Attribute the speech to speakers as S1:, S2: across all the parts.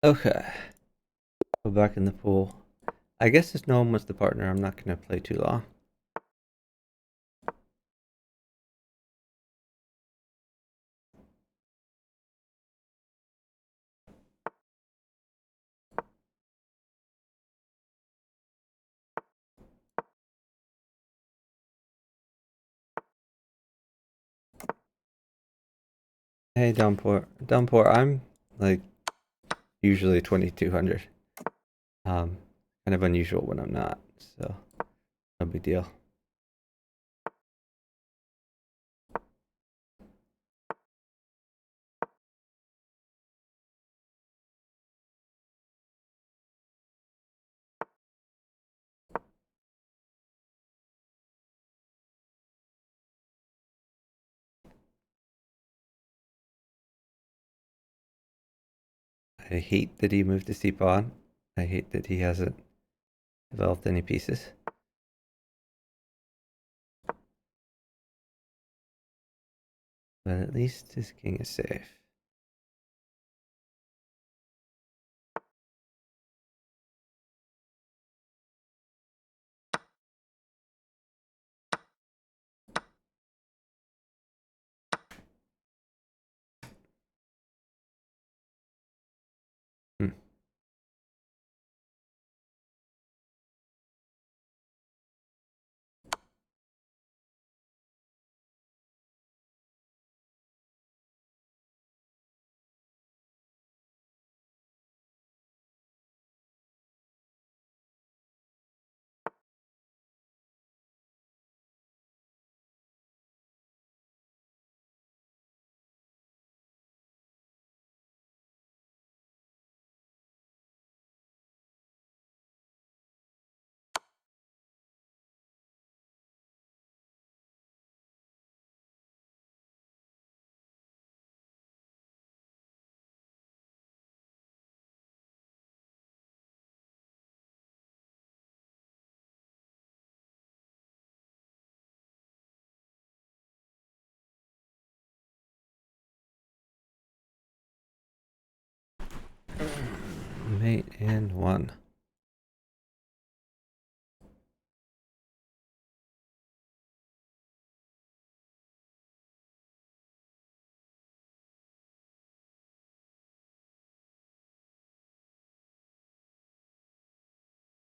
S1: Okay. Go back in the pool. I guess if no one was the partner, I'm not gonna play too long. Hey, Downpour. Downpour, I'm like usually 2200. Kind of unusual when I'm not, so no big deal. I hate that he moved to C-Pawn. I hate that he hasn't developed any pieces. But at least his king is safe. Hmm. Mate and one.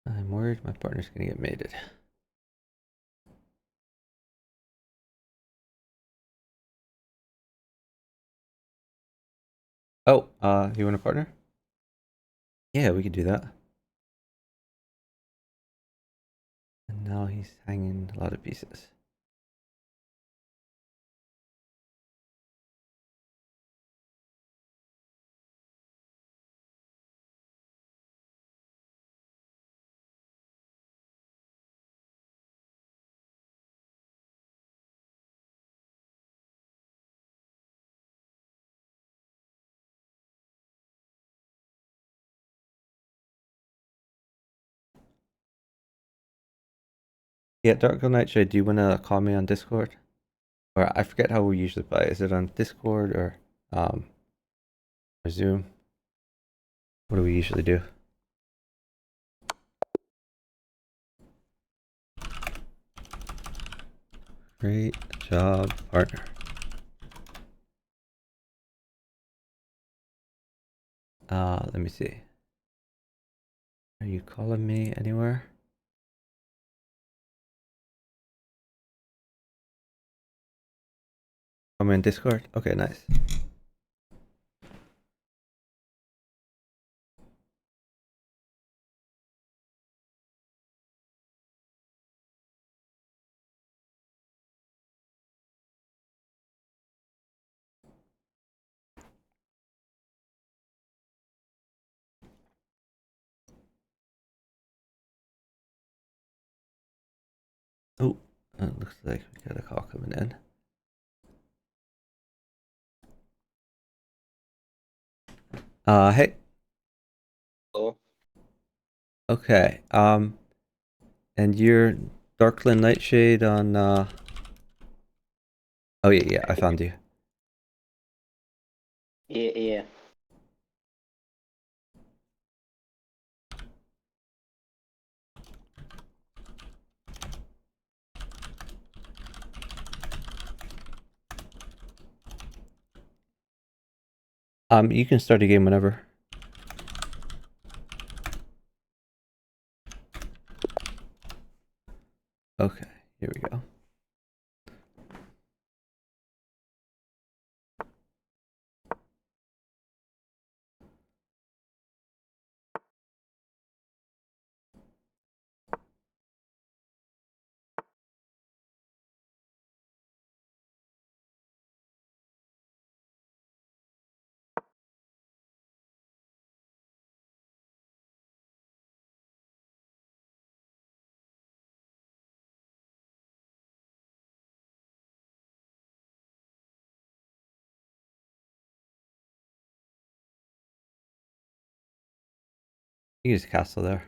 S1: I'm worried my partner's gonna get mated. Oh, you want a partner? Yeah, we could do that. And now he's hanging a lot of pieces. Yeah, Dark Nightshade, do you want to call me on Discord? Or I forget how we usually play. Is it on Discord or Zoom? What do we usually do? Great job, partner. Let me see. Are you calling me anywhere? I'm in Discord? Okay, nice. Oh, it looks like we got a call coming in. Hey.
S2: Hello?
S1: Okay. And you're Darkland Nightshade on Oh yeah, I found you.
S2: Yeah.
S1: You can start a game whenever. Okay, here we go. You can just castle there.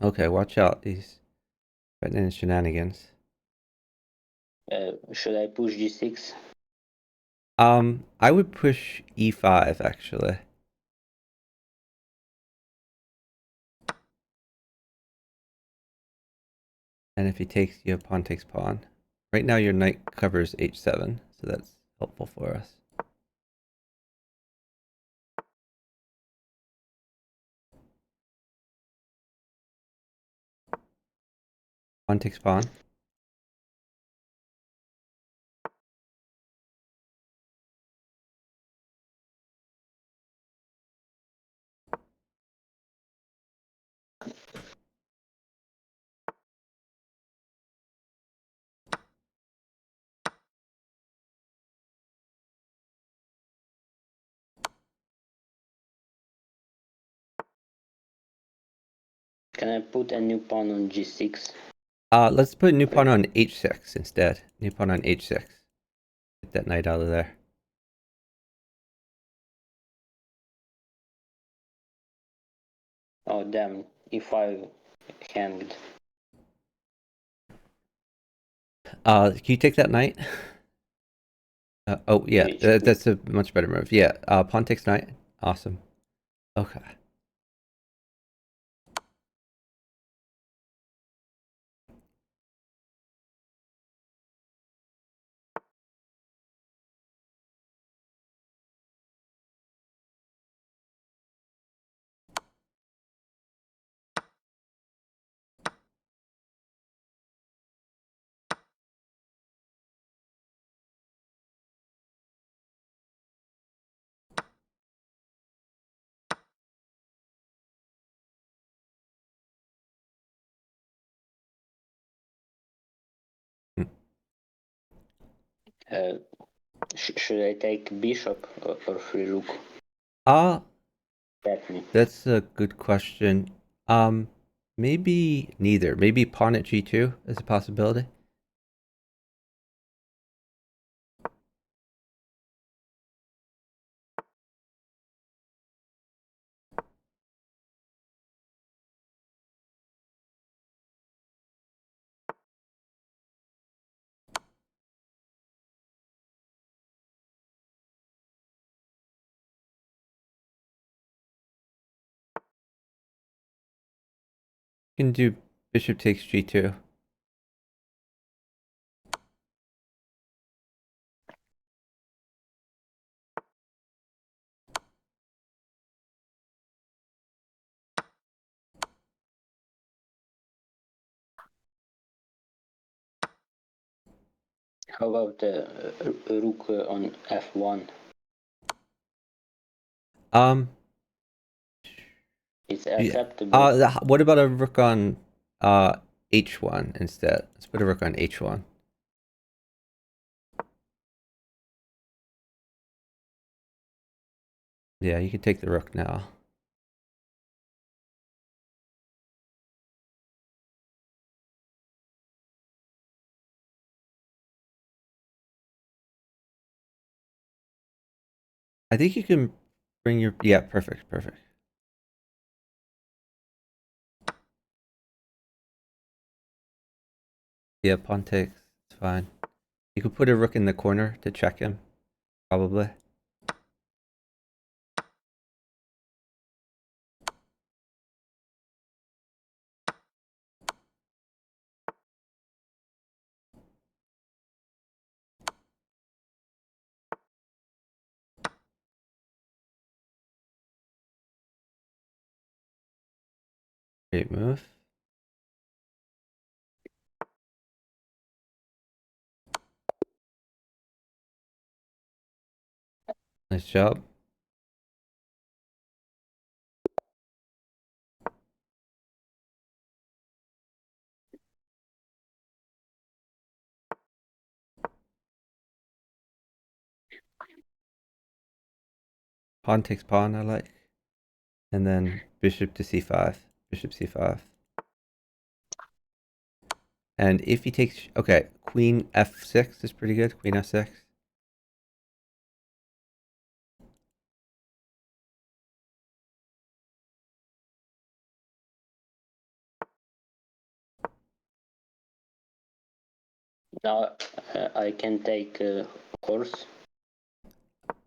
S1: Okay, watch out. These threatening shenanigans.
S3: Should I push g6?
S1: I would push e5 actually. And if he takes, your pawn takes pawn. Right now your knight covers h7, so that's helpful for us. Pawn takes pawn.
S3: Can I put a new pawn on g6?
S1: Let's put new pawn on h6 instead. New pawn on h6. Get that knight out of there.
S3: Oh damn, e5 hanged.
S1: Can you take that knight? Oh yeah, that's a much better move. Yeah, pawn takes knight. Awesome. Okay. Hmm.
S3: Should I take bishop or free rook?
S1: That's a good question. Maybe neither. Maybe pawn at g2 is a possibility. You can do bishop takes g2.
S3: How about rook on f1?
S1: Um,
S3: It's
S1: yeah.
S3: acceptable.
S1: What about a rook on h1 instead? Let's put a rook on h1. Yeah, you can take the rook now. I think you can bring your... Yeah, perfect, perfect. Yeah, pawn takes. It's fine. You could put a rook in the corner to check him, probably. Great move. Nice job. Pawn takes pawn, I like. And then bishop to c5. Bishop c5. And if he takes... Okay, queen f6 is pretty good. Queen f6.
S3: Now I can take horse.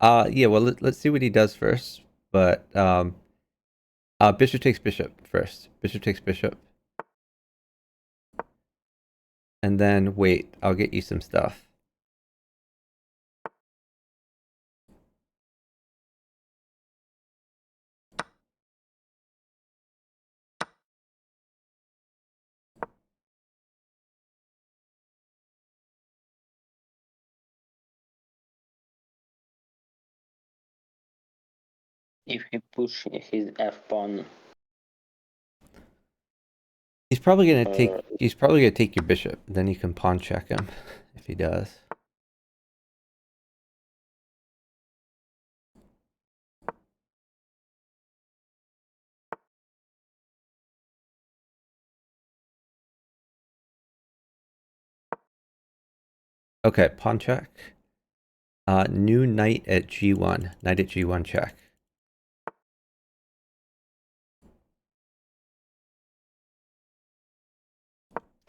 S1: Yeah, well, let's see what he does first. But bishop takes bishop first. Bishop takes bishop. And then wait, I'll get you some stuff.
S3: If he push his f pawn,
S1: He's probably gonna
S3: uh,
S1: take your bishop. Then you can pawn check him if he does. Okay, pawn check. New knight at g1. Knight at g1 check.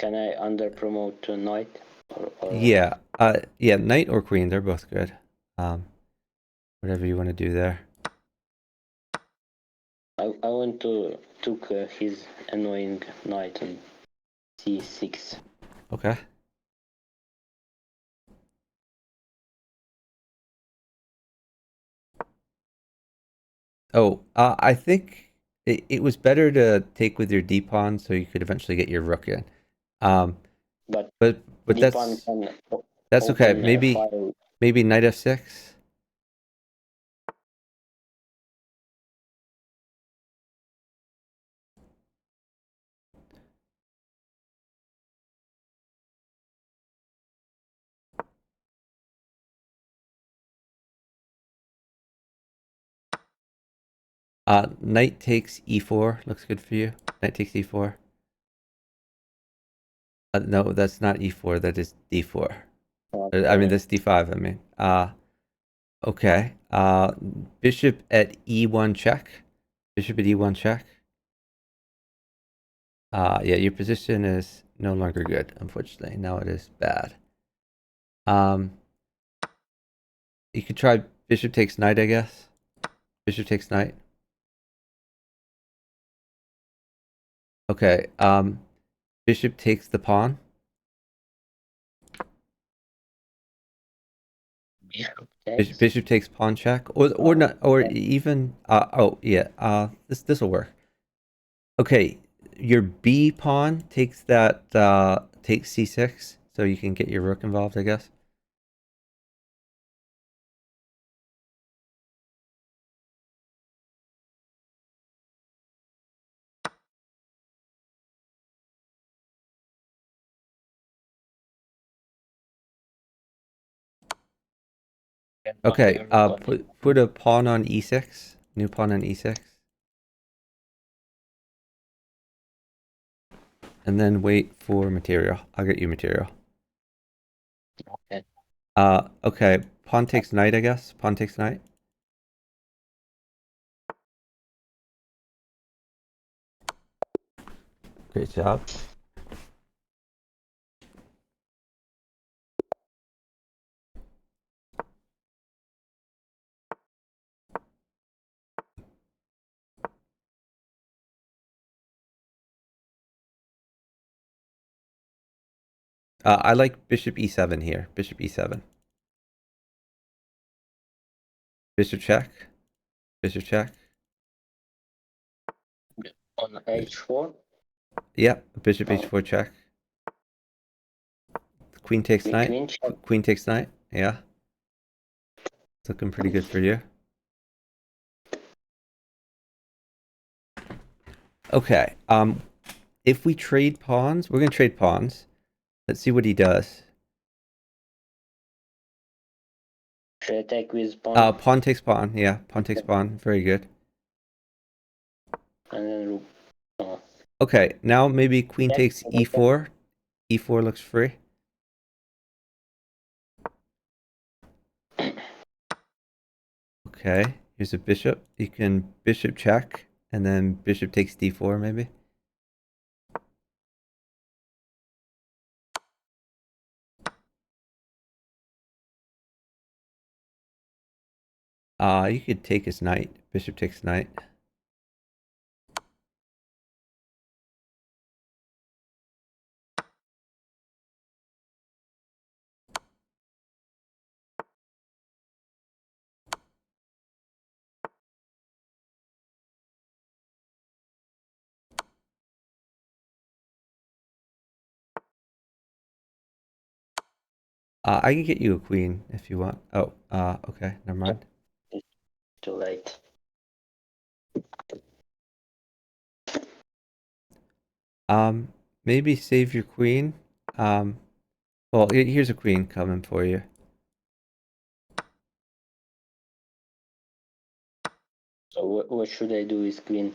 S3: can I under promote to knight?
S1: Yeah. Yeah, knight or queen, they're both good. Whatever you want to do there.
S3: I want to took his annoying knight on c6.
S1: Okay. Oh, I think it was better to take with your d pawn so you could eventually get your rook in. Um,
S3: But
S1: but
S3: the pawn can
S1: that's okay.
S3: open file.
S1: Maybe knight f6. Knight takes e4. Looks good for you. Knight takes e4. No, that's not e4. That is d4. I mean,
S3: Okay.
S1: that's d5. I mean, okay. Bishop at e1 check. Bishop at e1 check. Yeah, your position is no longer good, unfortunately. Now it is bad. You could try bishop takes knight, I guess. Bishop takes knight. Okay. Bishop takes the pawn.
S3: Bishop takes.
S1: Bishop takes pawn check, or not, or even oh yeah. This will work. Okay, your B pawn takes that takes c6, so you can get your rook involved, I guess. Okay, put a pawn on e6. New pawn on e6. And then wait for material. I'll get you material.
S3: Okay.
S1: Okay. Pawn takes knight, I guess. Pawn takes knight. Great job. I like bishop e7 here. Bishop e7. Bishop check. Bishop check.
S3: On h4.
S1: Yep, bishop
S3: Oh.
S1: h4 check. Queen takes knight.
S3: Queen check.
S1: Queen takes knight. Yeah. It's looking pretty good for you. Okay. If we trade pawns, we're gonna trade pawns. Let's see what he does.
S3: Should I take with pawn?
S1: Pawn takes pawn. Yeah, pawn takes pawn. Very good.
S3: And then
S1: Okay, now maybe queen
S3: check,
S1: takes e4. E4 looks free. Okay, here's a bishop. You can bishop check, and then bishop takes d4 maybe. You could take his knight. Bishop takes knight. I can get you a queen if you want. Oh, okay, never mind.
S3: too late.
S1: Maybe save your queen. Well, here's a queen coming for you.
S3: So what should I do with queen?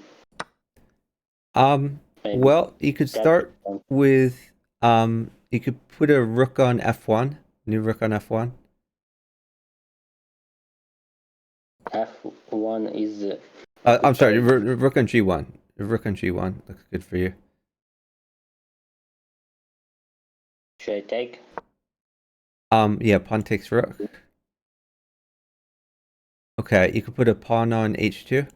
S3: Maybe
S1: Well, you could start with, you could put a rook on f1, new rook on f1.
S3: f1 is.
S1: I'm sorry, rook on g1. Rook on g1 looks good for you.
S3: Should I take?
S1: Yeah, pawn takes rook. Okay, you could put a pawn on h2.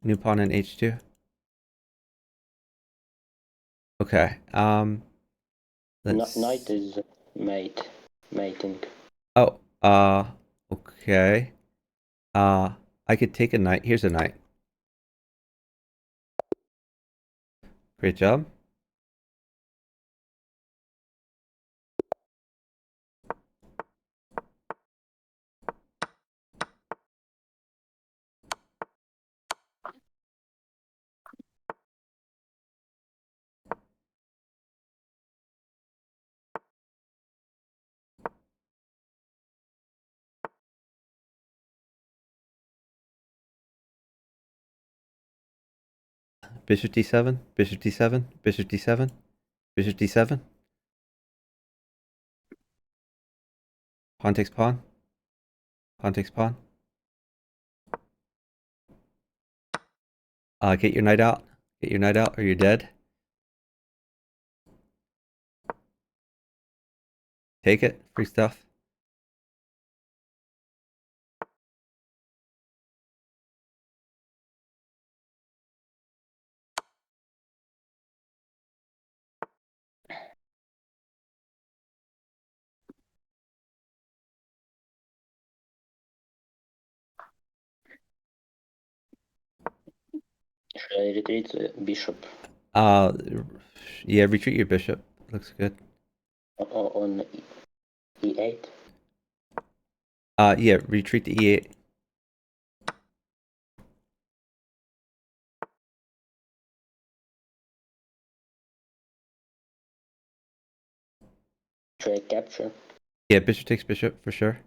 S1: New pawn on h2. Okay, let's...
S3: Knight is mating.
S1: Oh, okay. I could take a knight. Here's a knight. Great job. Bishop d7, bishop d7, bishop d7, bishop d7. Pawn takes pawn. Pawn takes pawn. Get your knight out. Get your knight out or you're dead. Take it. Free stuff.
S3: Should I retreat the bishop?
S1: Yeah, retreat your bishop. Looks good.
S3: On e8?
S1: Yeah, retreat to e8.
S3: Should I capture?
S1: Yeah, bishop takes bishop for sure.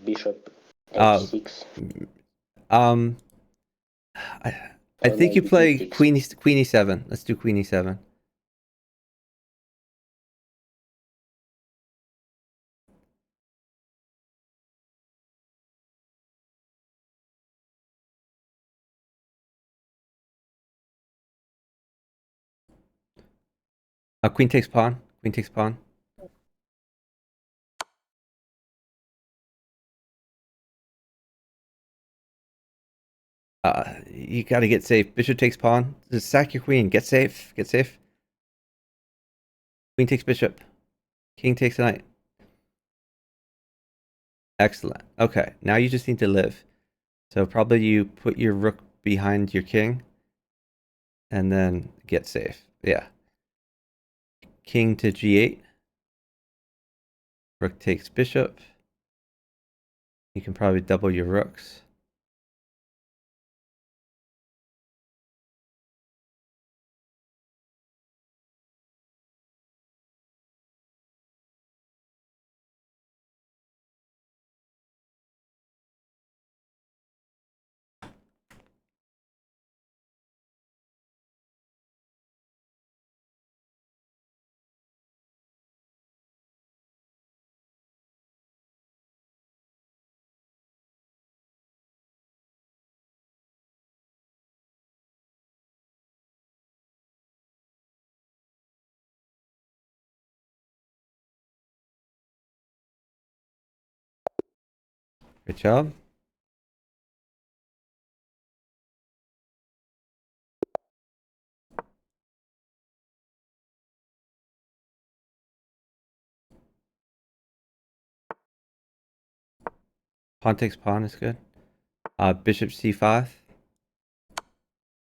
S3: Bishop
S1: Uh,
S3: h6.
S1: um, I think you
S3: Maybe
S1: play
S3: e6.
S1: queen e7. Let's do queen e7. Queen takes pawn. Queen takes pawn. You gotta get safe. Bishop takes pawn. Just sack your queen. Get safe. Get safe. Queen takes bishop. King takes knight. Excellent. Okay, now you just need to live. So probably you put your rook behind your king and then get safe. Yeah. King to g8. Rook takes bishop. You can probably double your rooks. Good job. Pawn takes pawn is good. Bishop c5.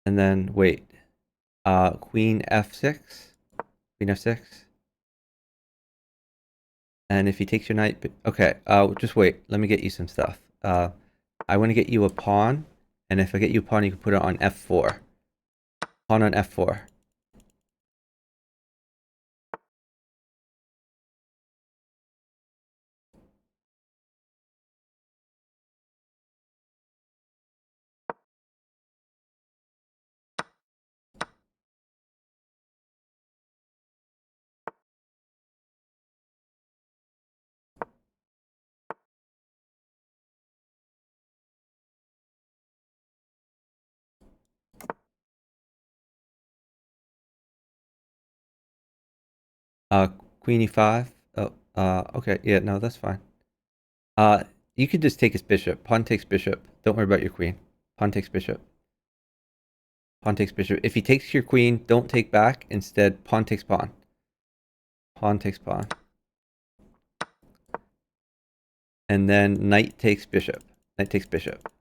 S1: And then wait. Queen f6. Queen f6. And if he takes your knight, okay. Just wait. Let me get you some stuff. I want to get you a pawn, and if I get you a pawn, you can put it on f4. Pawn on f4. Uh, Queen e5. Oh, okay. Yeah, no, that's fine. You could just take his bishop. Pawn takes bishop. Don't worry about your queen. Pawn takes bishop. Pawn takes bishop. If he takes your queen, don't take back. Instead, pawn takes pawn. Pawn takes pawn. And then knight takes bishop. Knight takes bishop.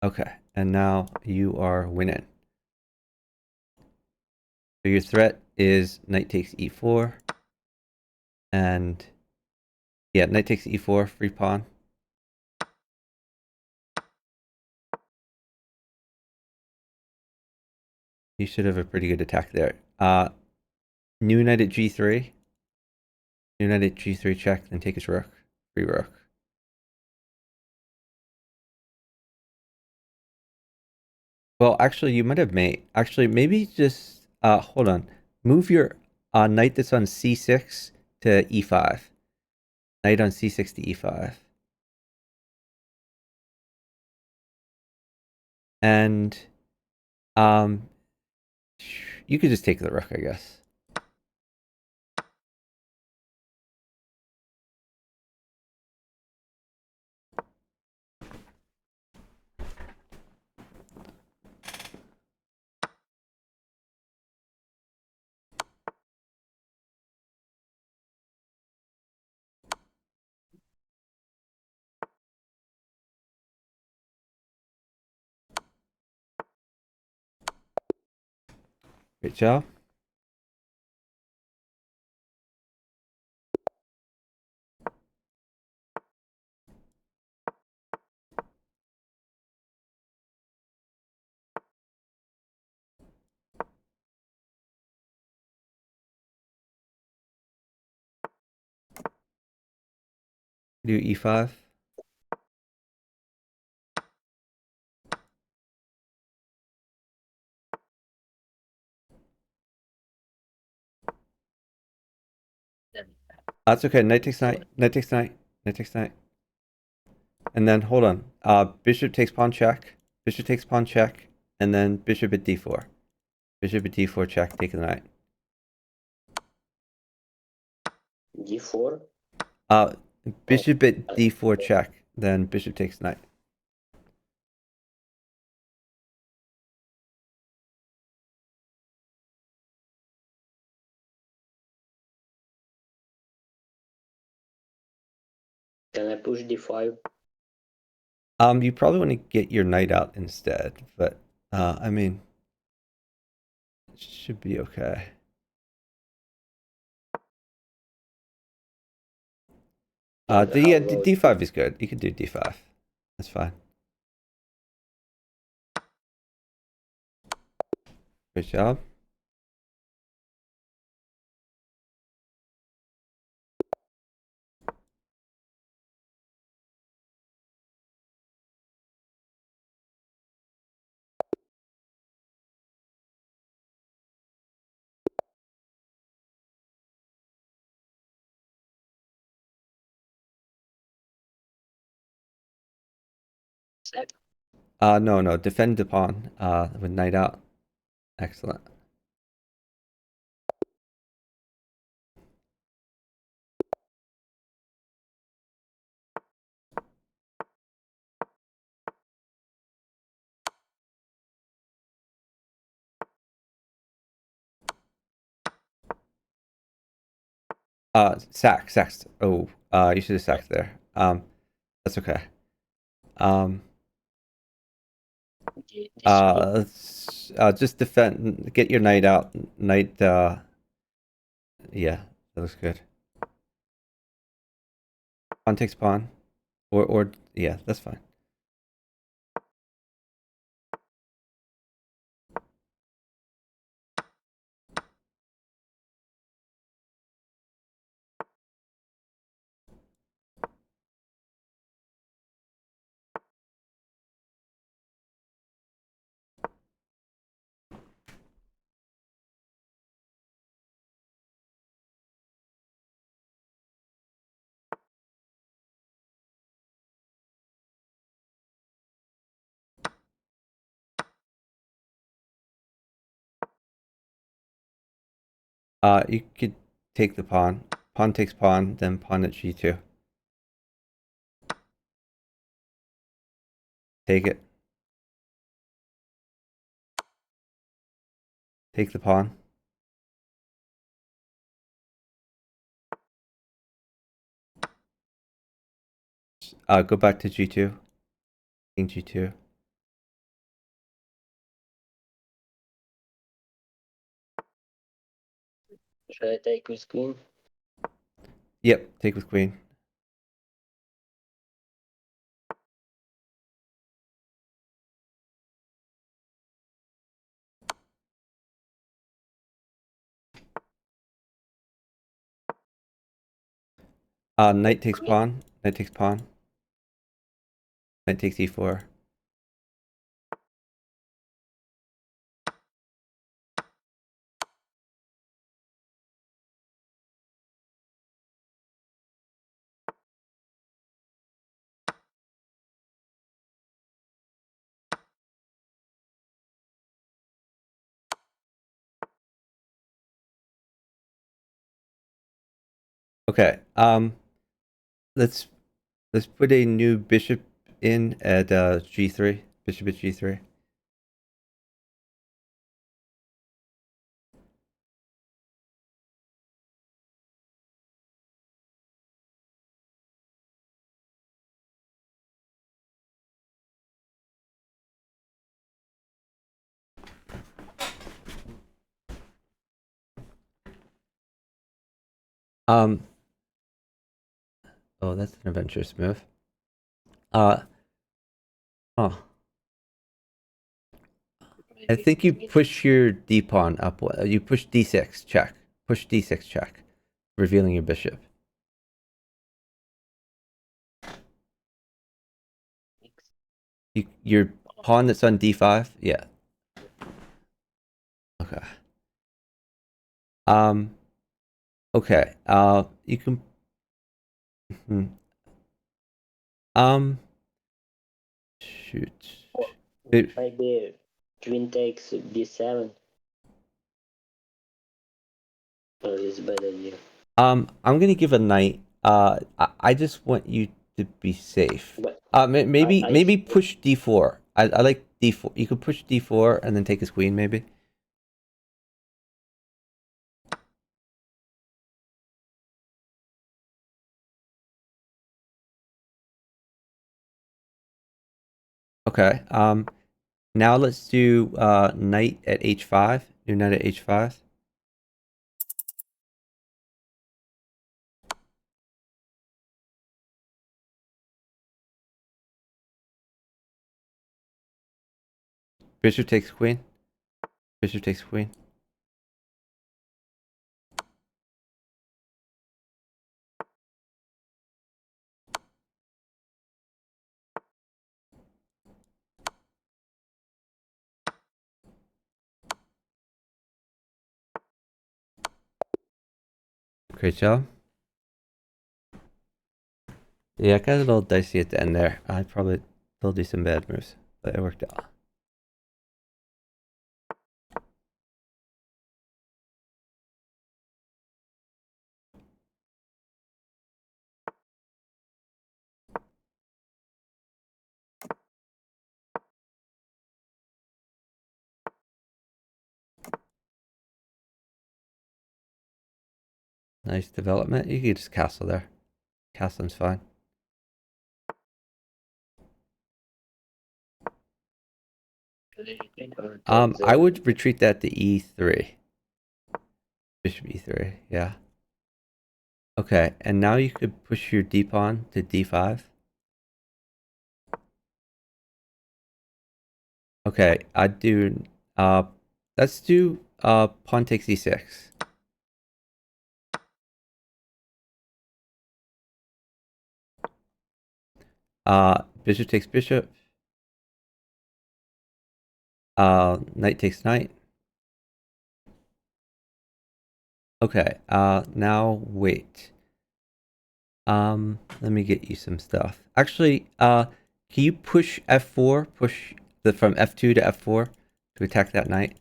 S1: Okay, and now you are winning. So your threat is knight takes e4. And yeah, knight takes e4, free pawn. You should have a pretty good attack there. New knight at g3. New knight at g3 check, then take his rook. Free rook. Well, actually, you might have mate. Actually, maybe just hold on. Move your knight that's on c6 to e5. Knight on c6 to e5. And um, you could just take the rook, I guess. Great job. Do e5. That's okay. Knight takes knight. Knight takes knight. Knight takes knight. And then hold on. Bishop takes pawn check. Bishop takes pawn check. And then bishop at d4. Bishop at d4 check. Take the knight.
S3: d4.
S1: Bishop at d4 check. Then bishop takes knight.
S3: Can I push d5?
S1: You probably want to get your knight out instead, but I mean, it should be okay.
S3: How
S1: Yeah,
S3: about
S1: d5 is good. You can do d5. That's fine. Good job.
S3: sec?
S1: No, defend the pawn. With knight out. Excellent. Sacked. Oh, you should have sacked there. That's okay.
S3: D3?
S1: Just defend. Get your knight out. Knight. Yeah, that looks good. Pawn takes pawn, or yeah, that's fine. You could take the pawn. Pawn takes pawn, then pawn at g2. Take it. Take the pawn. Go back to g2. King g2.
S3: Should I take with queen?
S1: Yep, take with queen. Knight takes
S3: Queen.
S1: pawn. Knight takes pawn. Knight takes e4. Okay. Let's put a new bishop in at g3. Bishop at g3. Um. Oh, that's an adventurous move. Oh, I think you push your d pawn up. You push d6 check. Push d6 check, revealing your bishop. Your pawn that's on d5. Yeah. Okay. Okay. You can. Hmm. Um. Shoot.
S3: Maybe queen takes b7. Or is a bad idea.
S1: I'm gonna give a knight. I just want you to be safe.
S3: But
S1: Maybe push d4. I like d4. You could push d4 and then take his queen, maybe. Okay. Now let's do knight at h5. Do knight at h5. Bishop takes queen. Bishop takes queen. Great job. Yeah, it got a little dicey at the end there. I'd probably still do some bad moves, but it worked out. Nice development. You could just castle there. Castling's fine. I would retreat that to e3. Bishop e3, yeah. Okay, and now you could push your d pawn to d5. Okay, I'd do let's do pawn takes e6. Bishop takes bishop. Knight takes knight. Okay, now wait. Let me get you some stuff. Actually, can you push f4? Push from f2 to f4 to attack that knight?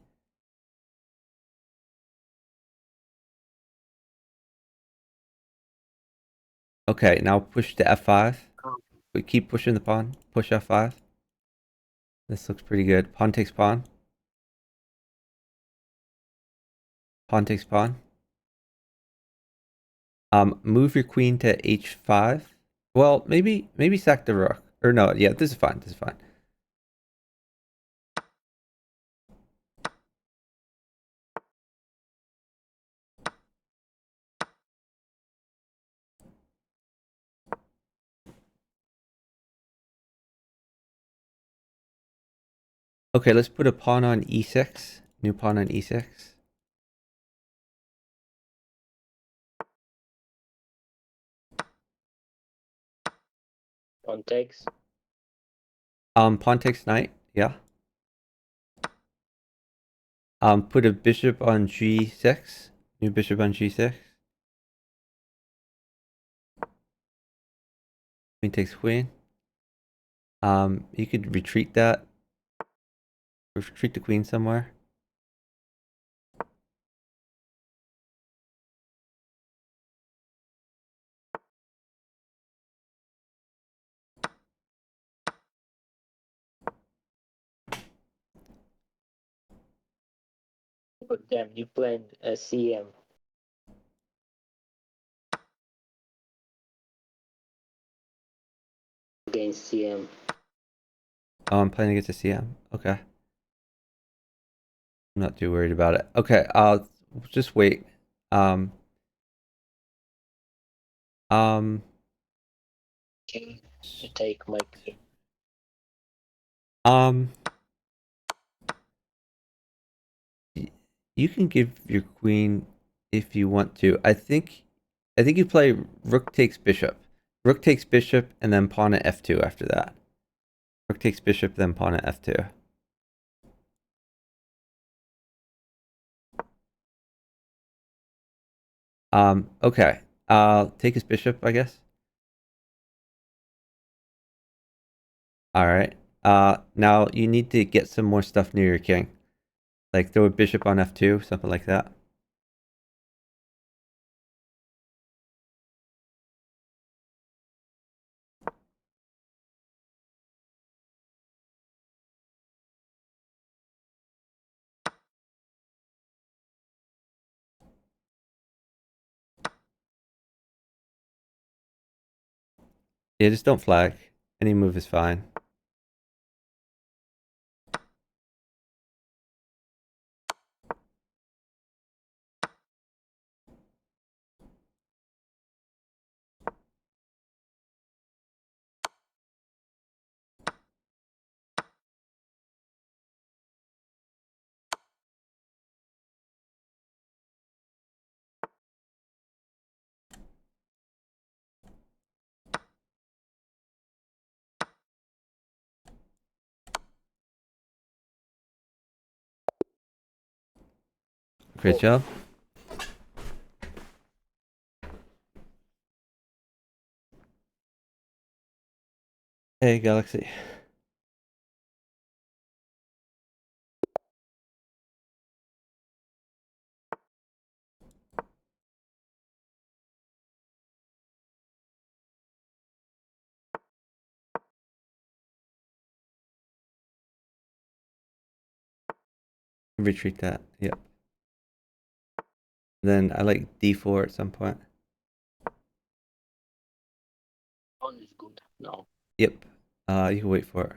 S1: Okay, now push to f5. We keep pushing the pawn. Push f5. This looks pretty good. Pawn takes pawn. Pawn takes pawn. Move your queen to h5. Well, maybe sack the rook. Or no, yeah, this is fine. This is fine. Okay, let's put a pawn on e6. New pawn on e6.
S3: Pawn takes.
S1: Pawn takes knight. Yeah. Put a bishop on g6. New bishop on g6. Queen takes queen. You could retreat that. Retreat the queen somewhere.
S3: Oh, damn, you played a CM against CM.
S1: Oh, I'm playing against a CM. Okay. I'm not too worried about it. Okay, just wait. Um, um,
S3: Okay, you take my queen.
S1: um, you can give your queen if you want to. I think you play rook takes bishop. Rook takes bishop and then pawn at f2 after that. Rook takes bishop, then pawn at f2. Okay. Take his bishop, I guess. All right. Now you need to get some more stuff near your king. Like throw a bishop on f2, something like that. Yeah, just don't flag. Any move is fine. Great job. Hey, Galaxy. Retreat that. Yep. Then I like d4 at some point.
S3: Pawn is good. No.
S1: Yep. You can wait for it.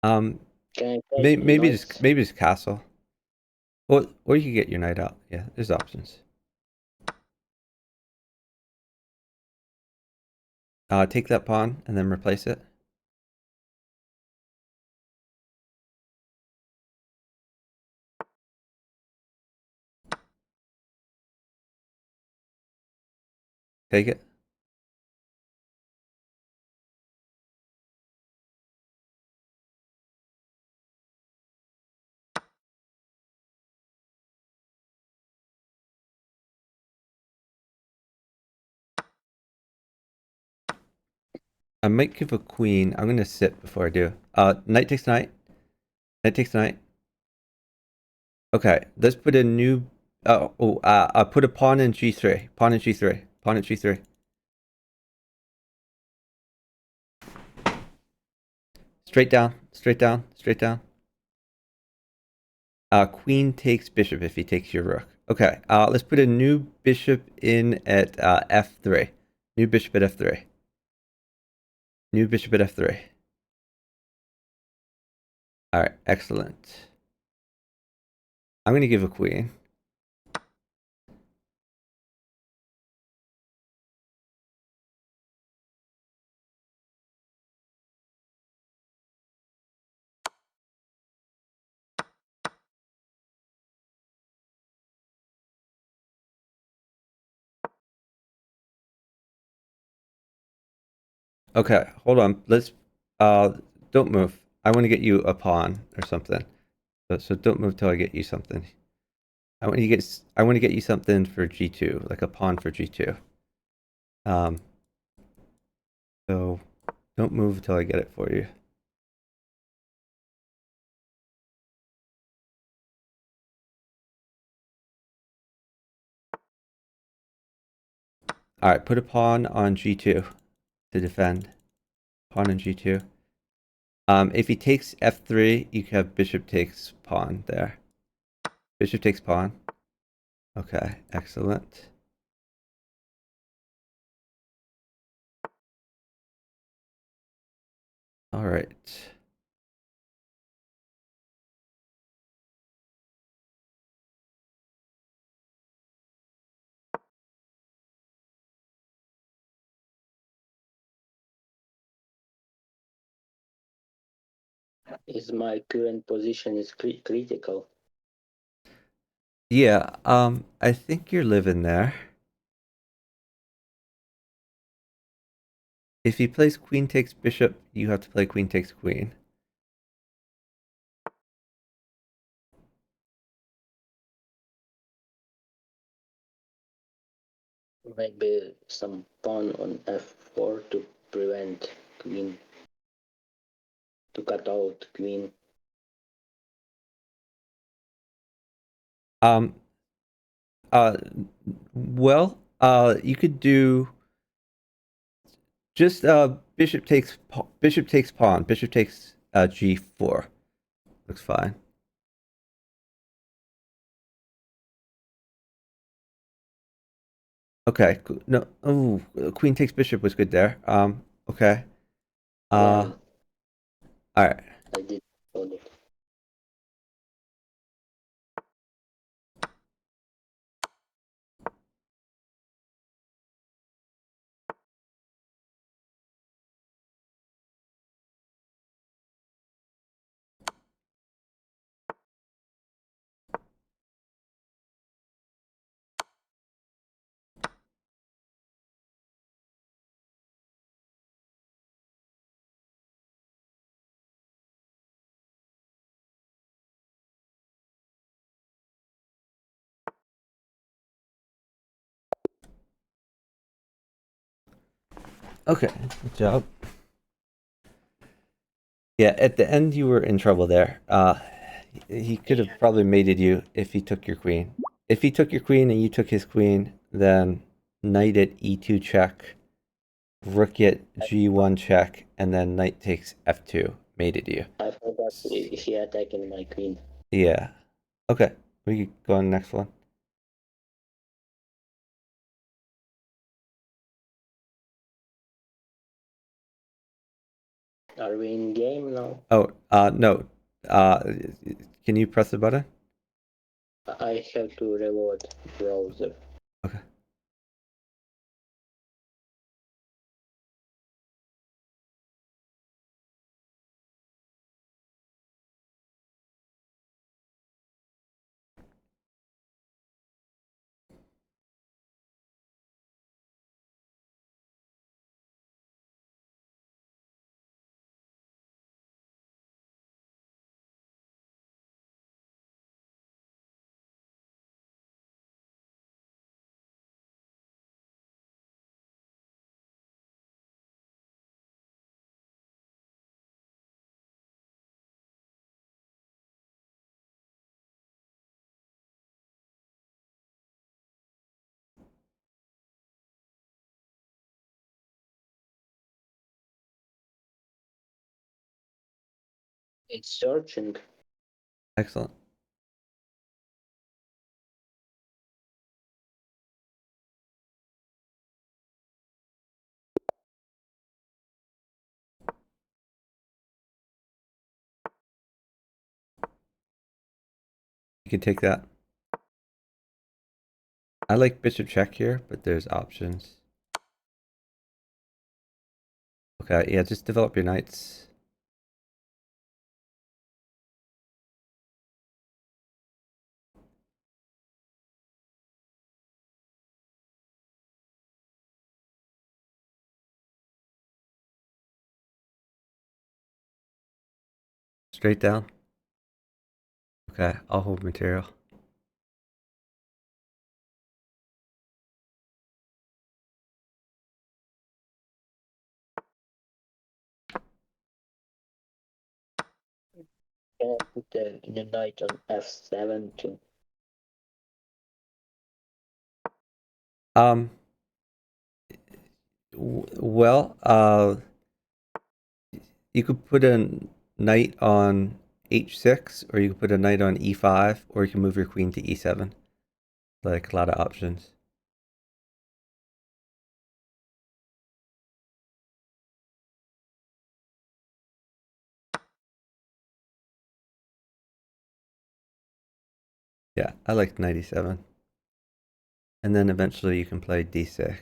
S3: Can I play
S1: Maybe
S3: knight?
S1: just castle. Or you can get your knight out. Yeah, there's options. Take that pawn and then replace it. Take it. I might give a queen. I'm gonna sit before I do. Knight takes knight. Knight takes knight. Okay, let's put a new. I put a pawn in g3. Pawn in g3. Pawn in g3. Straight down. Straight down. Straight down. Queen takes bishop if he takes your rook. Okay. Let's put a new bishop in at f3. New bishop at f3. New bishop at f3. All right. Excellent. I'm gonna give a queen. Okay, hold on. Let's don't move. I want to get you a pawn or something. So don't move till I get you something. I want to get you something for G2, like a pawn for G2. Um so don't move till I get it for you. All right, put a pawn on G2 to defend. Pawn on G2. If he takes F3, you can have bishop takes pawn there. Bishop takes pawn. Okay, excellent. All right.
S3: Is my current position is critical?
S1: Yeah, I think you're living there. If he plays queen takes bishop, you have to play queen takes queen.
S3: Maybe some pawn on f4 to prevent queen, to cut out queen.
S1: Um, well, you could do just bishop takes pawn, bishop takes g4. Looks fine. Okay, no, oh, queen takes bishop was good there. Okay.
S3: Yeah,
S1: All right.
S3: I did know that.
S1: Okay, good job. Yeah, at the end you were in trouble there. He could have probably mated you if he took your queen. If he took your queen and you took his queen, then knight at e2 check, rook at g1 check, and then knight takes f2, mated you.
S3: I forgot he attacking my queen.
S1: Yeah. Okay, we could go on the next one.
S3: Are we in game now?
S1: Oh, no. Can you press the button?
S3: I have to reload browser.
S1: Okay.
S3: It's searching.
S1: Excellent. You can take that. I like bishop check here, but there's options. Okay, yeah, just develop your knights. Straight down. Okay, I'll hold material.
S3: Can I put the knight on f7 too?
S1: Um, well, you could put a knight on h6, or you could put a knight on e5, or you can move your queen to e7. Like a lot of options. Yeah, I like knight e7. And then eventually you can play d6.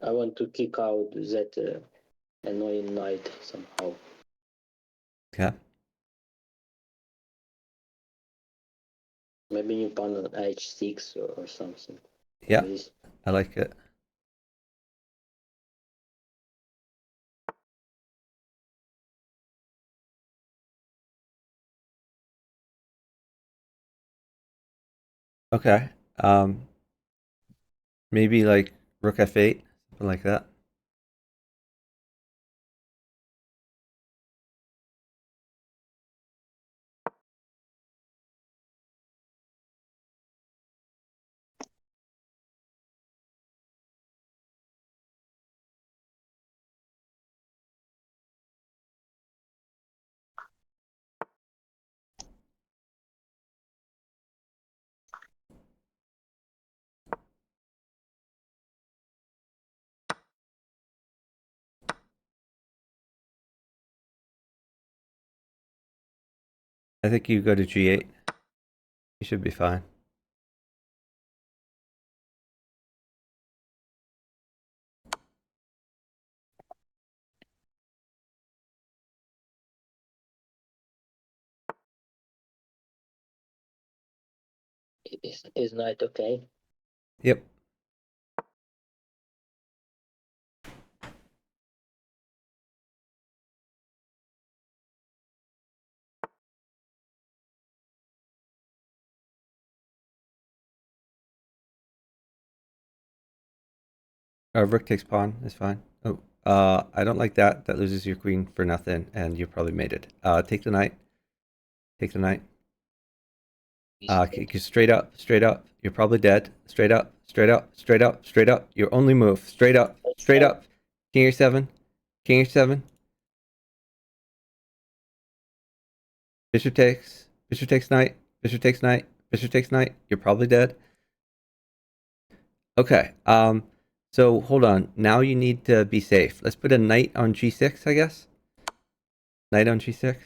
S3: I want to kick out that annoying knight somehow.
S1: Yeah,
S3: Maybe you pawn on h6 or something.
S1: yeah,
S3: Like this.
S1: I like it. Okay. Maybe like rook f8, something like that. I think you go to g8. You should be fine.
S3: Is knight okay?
S1: Yep. Rook takes pawn is fine. Oh, I don't like that. That loses your queen for nothing, and you probably made it. Take the knight. Take the knight. Straight up, straight up. You're probably dead. Straight up, straight up, straight up, straight up. Your only move. Straight up, straight up. King h7. King h7. Bishop takes. Bishop takes knight. Bishop takes knight. Bishop takes knight. You're probably dead. Okay. So hold on. Now you need to be safe. Let's put a knight on g6, I guess. Knight on g6.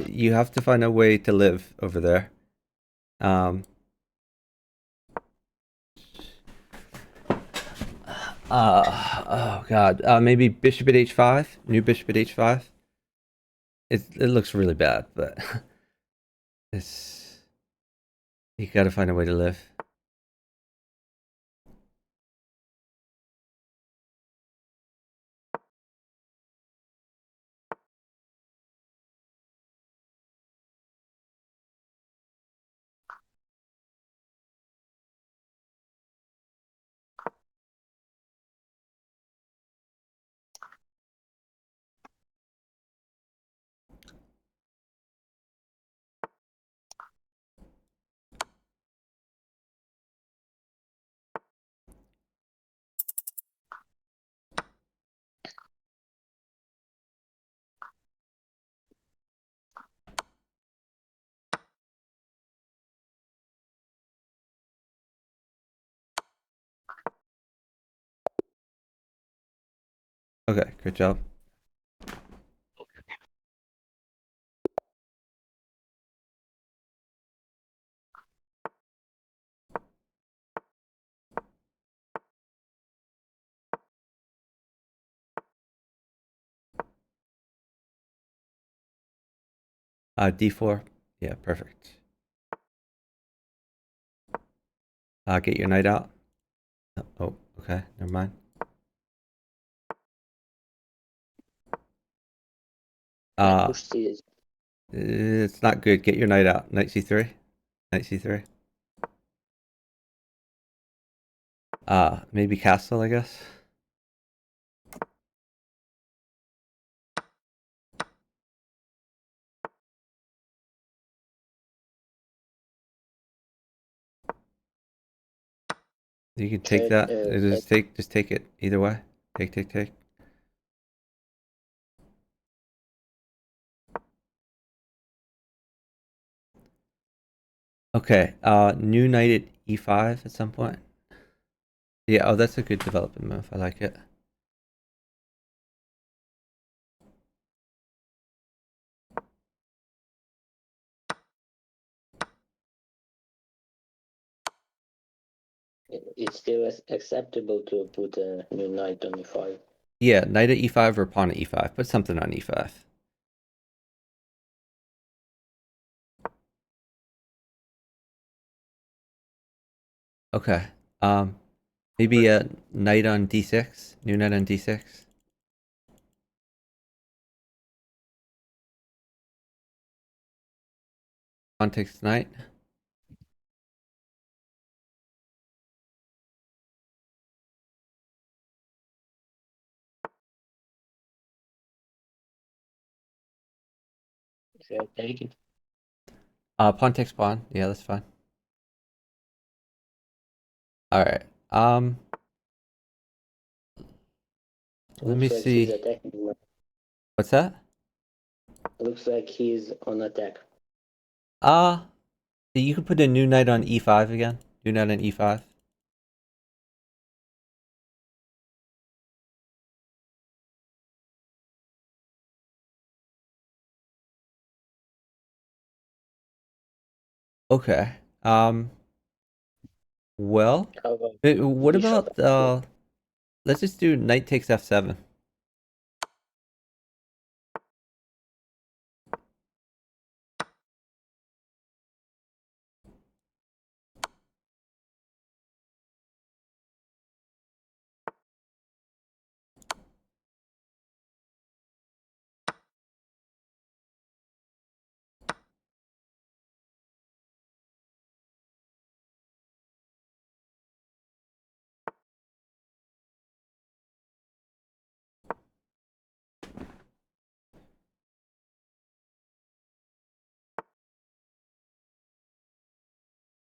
S1: You have to find a way to live over there. Oh god. Maybe bishop at h5. New bishop at h5. It looks really bad, but it's you got to find a way to live. Okay, good job. D4. Yeah, perfect. Get your knight out. Oh, okay, never mind. It's not good. Get your knight out. Knight c3. Knight c3. Maybe castle, I guess. You can take that. Just take it either way. Take. Okay. New knight at e5 at some point. Yeah. Oh, that's a good development move. I like it.
S3: It's still acceptable to put a new knight on e5.
S1: Yeah, knight at e5 or pawn at e5. Put something on e5. Okay. Maybe a knight on d6. New knight on d6. Pawn takes knight.
S3: Should I take it?
S1: Pawn takes pawn. Yeah, that's fine. All right. Let me
S3: Looks like he's
S1: see.
S3: attacking.
S1: What's that?
S3: Looks like he's on attack.
S1: You could put a new knight on e5 again. New knight on e5. Okay. Well,
S3: How about
S1: what
S3: bishop?
S1: about, let's just do knight takes f7.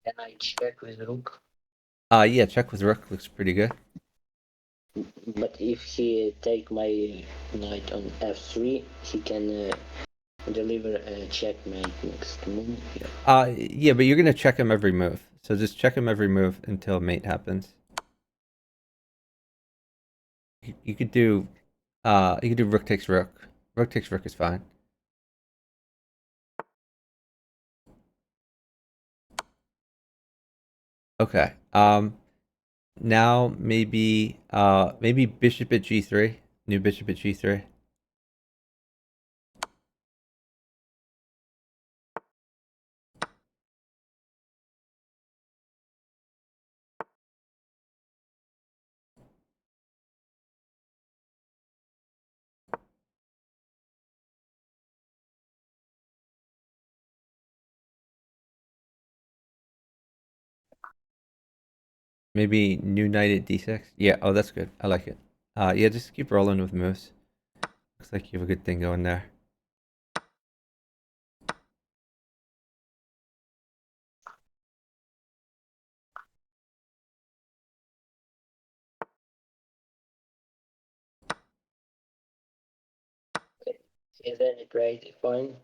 S3: Can I check with rook?
S1: Yeah, check with rook looks pretty good.
S3: But if he take my knight on f3, he can deliver a checkmate next move. Yeah.
S1: Yeah, but you're gonna check him every move. So just check him every move until mate happens. You could do rook takes rook. Rook takes rook is fine. Okay. Now maybe bishop at g3. New bishop at g3. Maybe new knight at d6. Yeah, oh that's good. I like it. Yeah, just keep rolling with moves. Looks like you have a good thing going there.
S3: Is that great? Fine.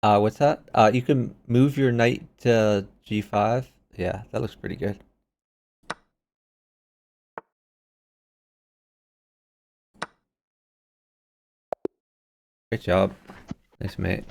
S1: What's that? You can move your knight to g5. Yeah, that looks pretty good. Great job. Nice mate.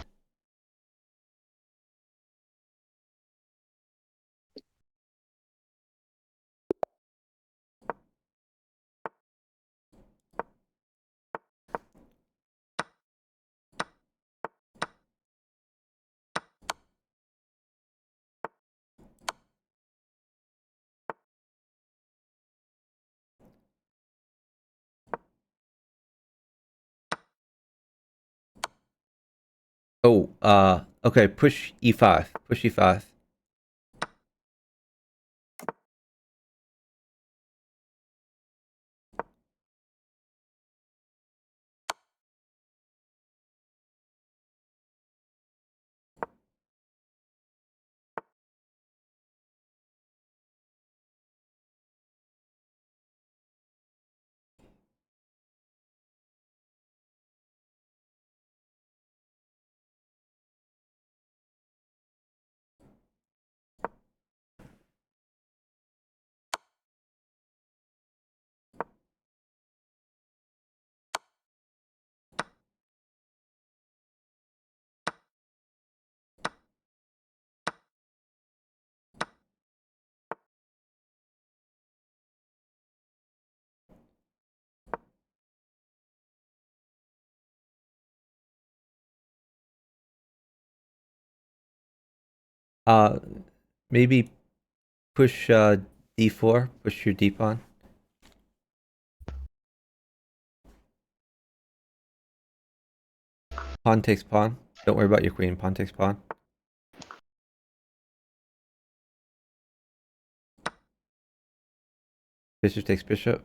S1: Oh, okay, push e5. Push e5. Uh, maybe push d4. Push your d pawn. Pawn takes pawn. Don't worry about your queen. Pawn takes pawn. Bishop takes bishop.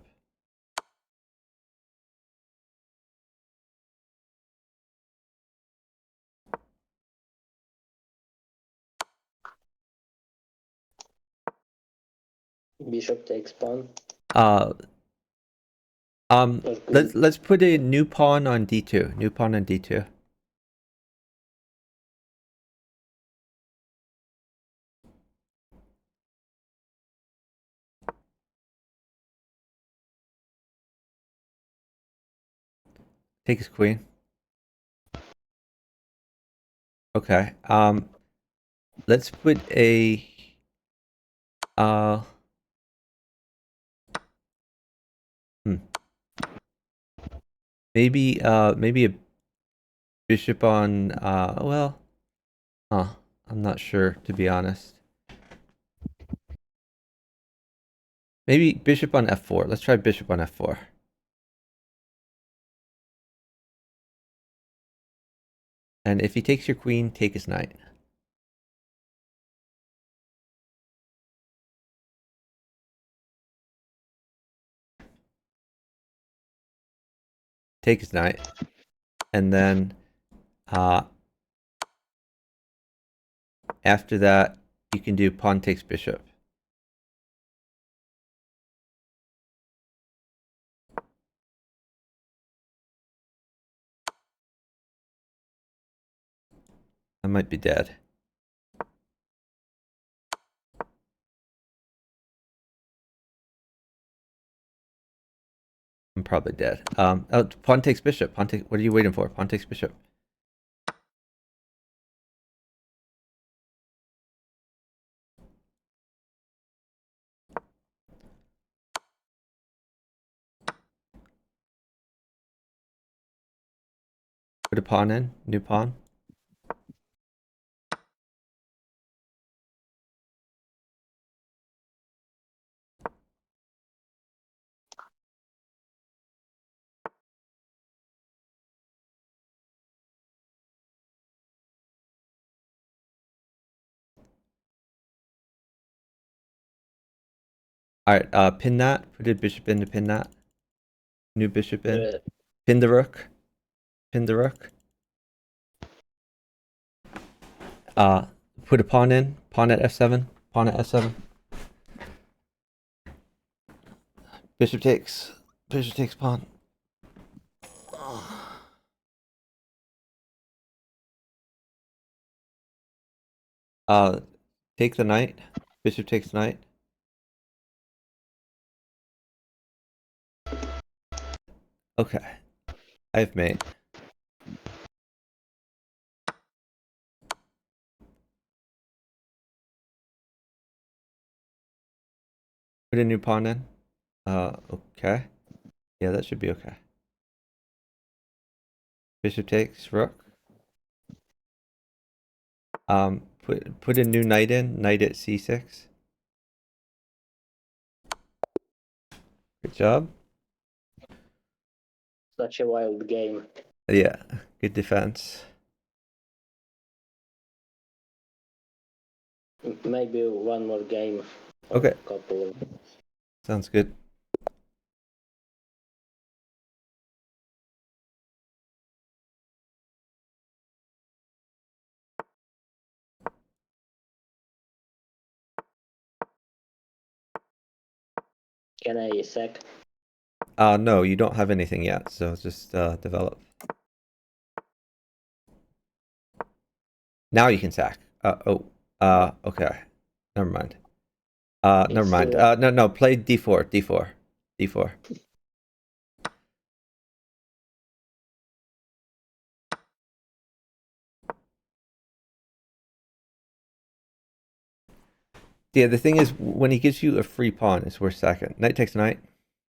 S3: Bishop takes pawn.
S1: Uh,
S3: Or
S1: let's
S3: queen.
S1: let's put a new pawn on d2. New pawn on d2. Take his queen. Okay. Let's put a uh. Hmm. Maybe a bishop on well, huh. I'm not sure to be honest. Maybe bishop on f4. Let's try bishop on f4. And if he takes your queen, take his knight. Take his knight. And then uh After that, you can do pawn takes bishop. I might be dead. I'm probably dead. Oh, pawn takes bishop. Pawn take. What are you waiting for? Pawn takes bishop. Put a pawn in. New pawn. All right. Pin that. Put a bishop in to pin that. New bishop in. Pin the rook. Pin the rook. Put a pawn in. Pawn at f7. Pawn at f7. Bishop takes. Bishop takes pawn. Take the knight. Bishop takes knight. Okay. I've made. Put a new pawn in. Okay. Yeah, that should be okay. Bishop takes rook. Put a new knight in. Knight at c6. Good job.
S3: Such a wild game.
S1: Yeah, good defense.
S3: Maybe one more game.
S1: Okay.
S3: A couple of...
S1: Sounds good.
S3: Can I sack?
S1: No, you don't have anything yet, so just develop. Now you can sack. Okay. Never mind. Never mind. No, play d4, d4, d4. Yeah, the thing is, when he gives you a free pawn, it's worth sacking. Knight takes knight.